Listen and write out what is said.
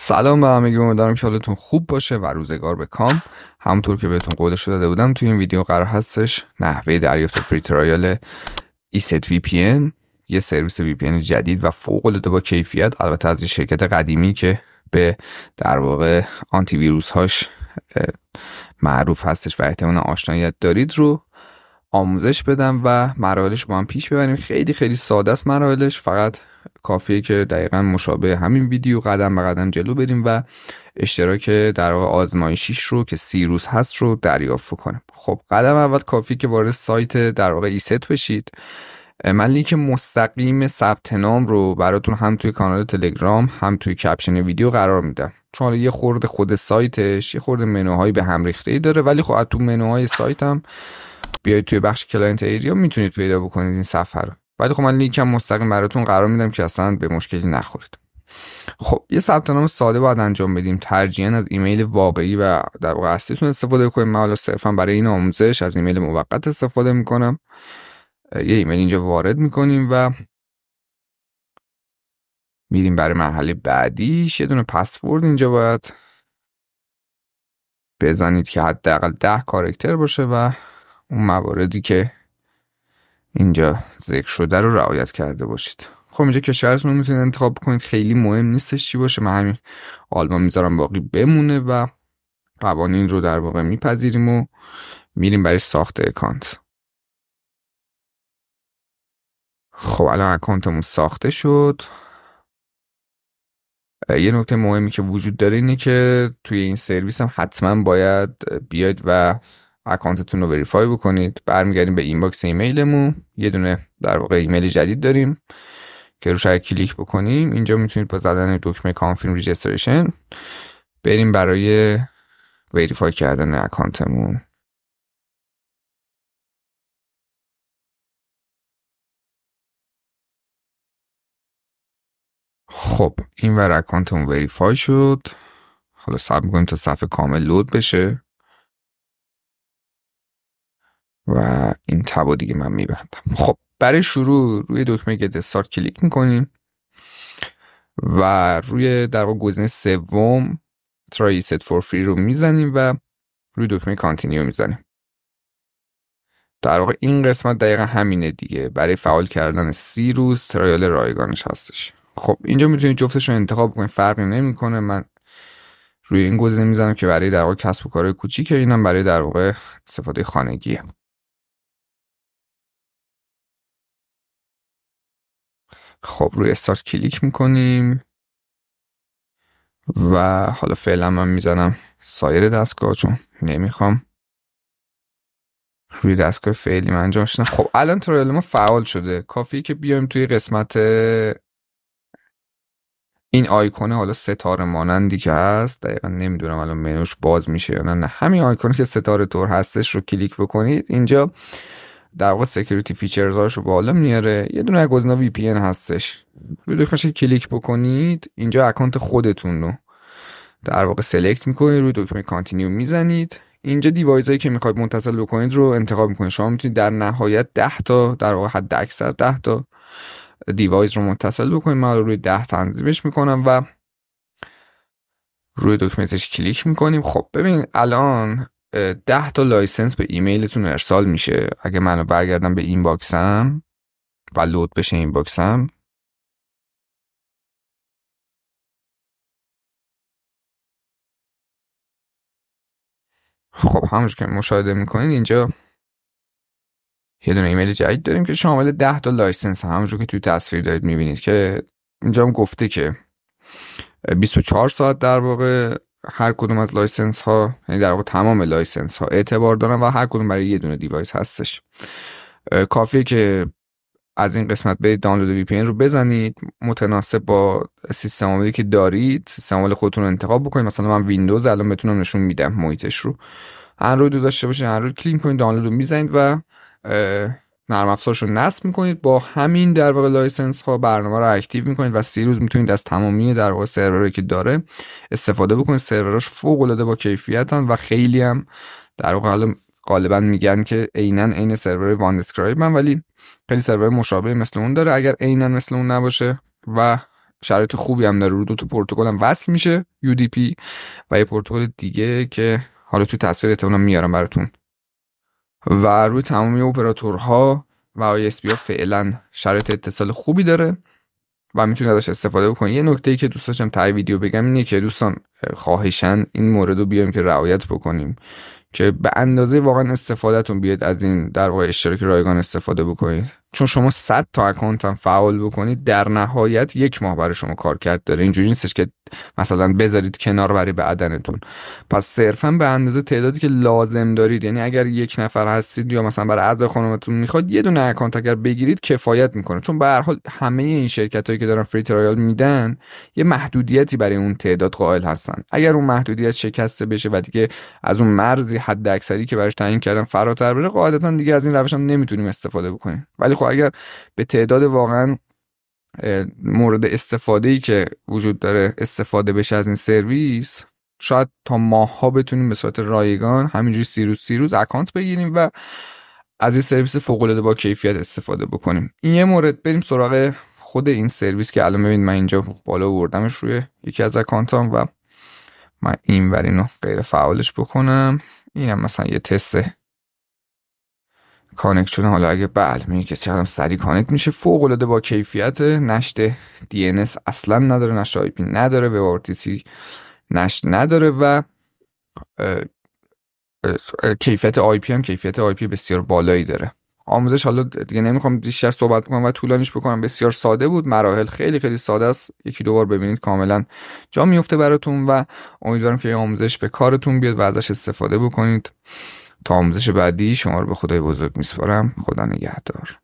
سلام به همگی، امیدوارم که حالتون خوب باشه و روزگار به کام. همونطور که بهتون قولش داده بودم توی این ویدیو قرار هستش نحوه دریافت فری ترایل ESET VPN، یه سرویس VPN جدید و فوق العاده با کیفیت، البته از یه شرکت قدیمی که به در واقع آنتی ویروس هاش معروف هستش و احتمال آشناییت دارید رو آموزش بدم و مراحلش با هم پیش ببریم. خیلی خیلی ساده است مراحلش، فقط کافیه که دقیقاً مشابه همین ویدیو قدم به قدم جلو بریم و اشتراک در واقع آزمایشیش رو که 30 روز هست رو دریافت کنیم. خب قدم اول کافیه که وارد سایت در واقع ESET بشید. من لینک مستقیم ثبت نام رو براتون هم توی کانال تلگرام هم توی کپشن ویدیو قرار میدم، چون حالا یه خورده خود سایتش یه خورده منوهای به هم ریخته‌ای داره، ولی خب از تو منوهای سایت هم بیاید توی بخش کلاینت ایریا میتونید پیدا بکنید این صفحه رو. ولی خب من لینکم مستقیم براتون قرار میدم که اصلا به مشکلی نخورید. خب یه ثبت نام ساده باید انجام بدیم، ترجیحاً از ایمیل واقعی و در واقع اصلیتون استفاده کنید. من حالا صرفا برای این آموزش از ایمیل موقت استفاده میکنم. یه ایمیل اینجا وارد میکنیم و میریم برای مرحله بعدیش. یه دونه پسورد اینجا باید بزنید که حداقل 10 کاراکتر باشه و اون مواردی که اینجا ذکر شده رو رعایت کرده باشید. خب اینجا کشورتون رو میتونید انتخاب بکنید، خیلی مهم نیستش چی باشه. من همین آلمان میذارم باقی بمونه و قوانین رو در واقع میپذیریم و میریم برای ساخت اکانت. خب الان اکانتمون ساخته شد. یه نکته مهمی که وجود داره اینه که توی این سرویس هم حتما باید بیاید و اکانتتون رو وریفای بکنید. برمیگردیم به اینباکس ایمیلمون، یه دونه در واقع ایمیل جدید داریم که روش اگه کلیک بکنیم اینجا میتونید با زدن دکمه کانفرم ریجستریشن بریم برای وریفای کردن اکانتمون. خب این ور اکانتمون وریفای شد. حالا صبر می‌کنیم تا صفحه کامل لود بشه و این تبو دیگه من میبندم. خب برای شروع روی دکمه گت استارت کلیک میکنیم و روی در واقع گزینه سوم ترای ESET فور فری رو میزنیم و روی دکمه کانتینیو میزنیم. در واقع این قسمت دقیقا همینه دیگه، برای فعال کردن 30 روز ترایل رایگانش هستش. خب اینجا میتونید جفتش رو انتخاب کنید، فرقی نمیکنه. من روی این گزینه میزنم که برای در واقع کسب و کارهای کوچیکه، اینم برای در واقع استفاده خانگیه. خب روی استارت کلیک میکنیم و حالا فعلا من میزنم سایر دستگاه چون نمیخوام روی دستگاه فعلی من انجام شدن. خب الان ترایل ما فعال شده. کافیه که بیایم توی قسمت این آیکونه، حالا ستاره مانندی که هست، دقیقا نمیدونم الان منوش باز میشه یا نه، همین آیکونه که ستاره طور هستش رو کلیک بکنید. اینجا در واقع سکیوریتی فیچرز هاشو بالا میاره. یه دونه گزینه VPN هستش، روی دکمه‌اش کلیک بکنید. اینجا اکانت خودتون رو در واقع سلکت میکنید، روی دکمه کانتینیو میزنید. اینجا دیوایسایی که میخواید متصل بکنید رو انتخاب میکنید. شما میتونید در نهایت 10 تا در واقع حد اکثر 10 تا دیوایس رو متصل بکنید. من روی 10 تنظیمش میکنم و روی دکمه‌اش کلیک میکنیم. خب ببینید الان 10 تا لایسنس به ایمیلتون ارسال میشه. اگه منو برگردم به این باکسم و لود بشه این باکسم، خب همونجور که مشاهده میکنید اینجا یه دونه ایمیل جدید داریم که شامل 10 تا لایسنس، همونجور که توی تصویر دارید میبینید که اینجا هم گفته که 24 ساعت در واقع هر کدوم از لایسنس ها، یعنی در واقع تمام لایسنس ها اعتبار دارن و هر کدوم برای یه دونه دیوایس هستش. کافیه که از این قسمت برید دانلود VPN رو بزنید، متناسب با سیستم عاملی که دارید سیستم عامل خودتون رو انتخاب بکنید. مثلا من ویندوز الان بتونم نشون میدم محیطش رو. اندروید رو داشته باشید اندروید کلیک کنید، دانلود رو میزنید و نرم افزارش رو نصب میکنید. با همین در واقع لایسنس ها برنامه رو اکتیو میکنید و 30 روز میتونید از تمامی در واقع سرورایی که داره استفاده بکنید. سروراش فوق العاده با کیفیتن و خیلی هم در واقع غالبا میگن که عین سرور وان اسکرایبن، ولی خیلی سرور مشابه مثل اون داره. اگر عیناً مثل اون نباشه و شرایط خوبی هم داره، رو 2 تا پروتکل هم وصل میشه UDP و یه پروتکل دیگه که حالا تو تصویر احتمالاً میارم براتون. و روی تمامی اپراتورها و ISP ها فعلا شرایط اتصال خوبی داره و میتونید ازش استفاده بکنید. یه نکته‌ای که دوست داشتم ته ویدیو بگم اینه که دوستان خواهشاً این مورد رو بیایم که رعایت بکنیم که به اندازه واقعا استفادهتون بیاد از این در واقع اشتراک رایگان استفاده بکنید، چون شما 100 تا اکانت هم فعال بکنید در نهایت 1 ماه برای شما کارکرد داره. اینجوری نیستش که مثلا بذارید کنار برای بعدنتون. پس صرفا به اندازه تعدادی که لازم دارید، یعنی اگر 1 نفر هستید یا مثلا برای اعضای خانواده‌تون میخواد یه دونه اکانت اگر بگیرید کفایت میکنه، چون به هر حال همه این شرکتایی که دارن فری ترایال میدن یه محدودیتی برای اون تعداد قائل هستن. اگر اون محدودیت شکسته بشه و دیگه از اون مرزی حد اکثری که براش تعیین کردن فراتر بره، قاعدتا دیگه از این روش هم نمیتونیم استفاده بکنیم. ولی خب اگر به تعداد واقعا مورد استفاده‌ای که وجود داره استفاده بشه از این سرویس، شاید تا ماه‌ها بتونیم به صورت رایگان همینجوری 30 روز اکانت بگیریم و از این سرویس فوق‌العاده با کیفیت استفاده بکنیم. این یه مورد. بریم سراغ خود این سرویس که الان ببینید من اینجا بالا آوردمش روی یکی از اکانتام و من اینور اینو غیر فعالش بکنم. اینم مثلا یه تست کانکت شدن. حالا اگه بله میگه کسی هم سریع کانکت میشه، فوق العاده با کیفیت. نشت DNS اصلا نداره، نشت IP نداره، به RTC نشت نداره و کیفیت IP هم کیفیت IP بسیار بالایی داره. آموزش حالا دیگه نمیخوام بیشتر صحبت کنم و طولانیش بکنم، بسیار ساده بود، مراحل خیلی خیلی ساده است. 1-2 بار ببینید کاملا جا میفته براتون و امیدوارم که این آموزش به کارتون بیاد و ازش استفاده بکنید. تا آموزش بعدی شما رو به خدای بزرگ میسپارم. خدا نگهدار.